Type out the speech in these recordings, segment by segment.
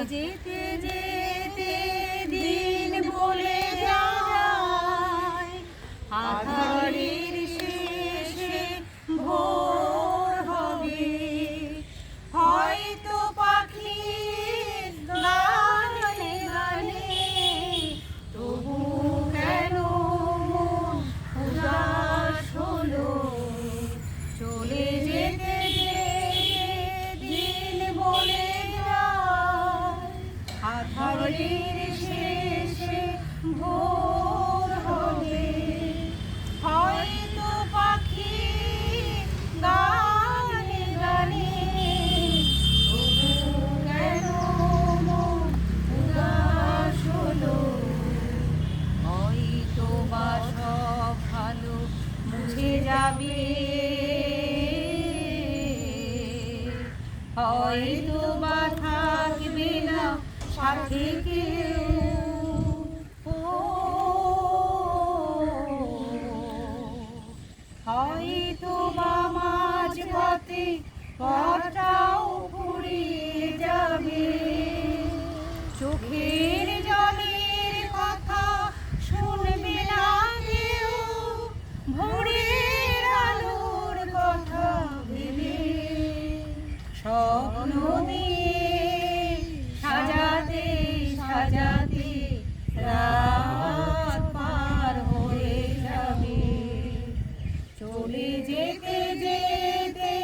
যেতে যেতে দিন বলে যায়, আধারের শেষে ভোর হবে। হয়তো পাখি গানে গানে, তবু কেন মন উদাস হলো। চলে যেতে দিন বলে যায়, আধারের শেষে ভোর হবে। হয়তো পাখি গানে গানে, তবু কেন মন উদাস হলো। হয়তো বা সব ভালো মুছে যাবে, হয়তো বা থাকবে না সাথে কেউ। হয়তো বা মাঝ পথে পথটাও ফুরিয়ে যাবে। চোখের জলের কথা শুনবে না কেউ, ভোরের আলোর কথা ভেবে। স্বপ্ন দিয়ে সাজাতে সাজাতে রাত পার হয়ে যাবে। চলে যেতে যেতে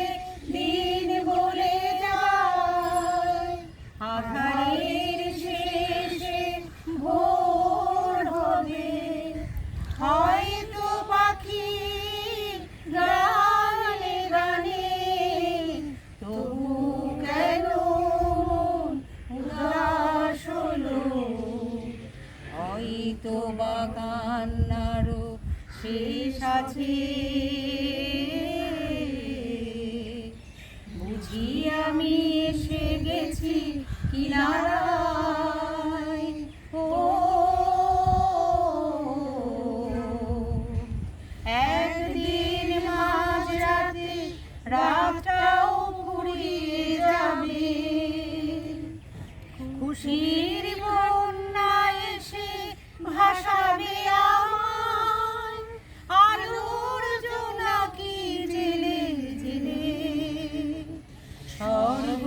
দিন বলে যায়, আধারের শেষে ভোর হবে। হয়তো পাখি গানে গানে, তবু কেন মন উদাস হলো। হয়তো বা কান্নারও শেষ আছে, বুঝি আমি এসে গেছি কিনারায়। ও একদিন মাঝরাতে রাতটাও ফুরিয়ে যাবে। খুশির বন্যা এসে ভাসাবে আমায়, আলোর জোনাকি জেলে জেলে। স্বর্গ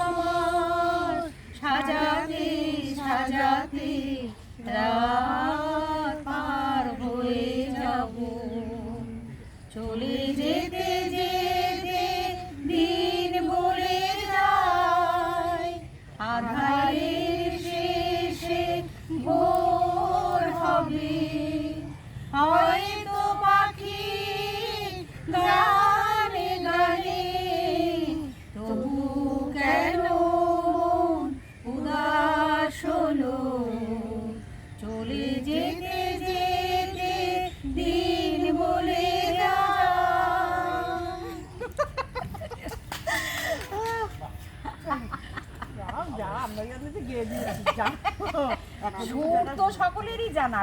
আমার সাজাতে সাজাতে রাত পার হয়ে যাব। চলে যেতে যেতে দিন বলে যায়, আধারের শেষে ভোর হবে। হয়তো পাখি গানে গানে, তবু কেন মন উদাস হলো। চলে যেতে যেতে দিন বলে যায়। সুর তো সকলেরই জানা।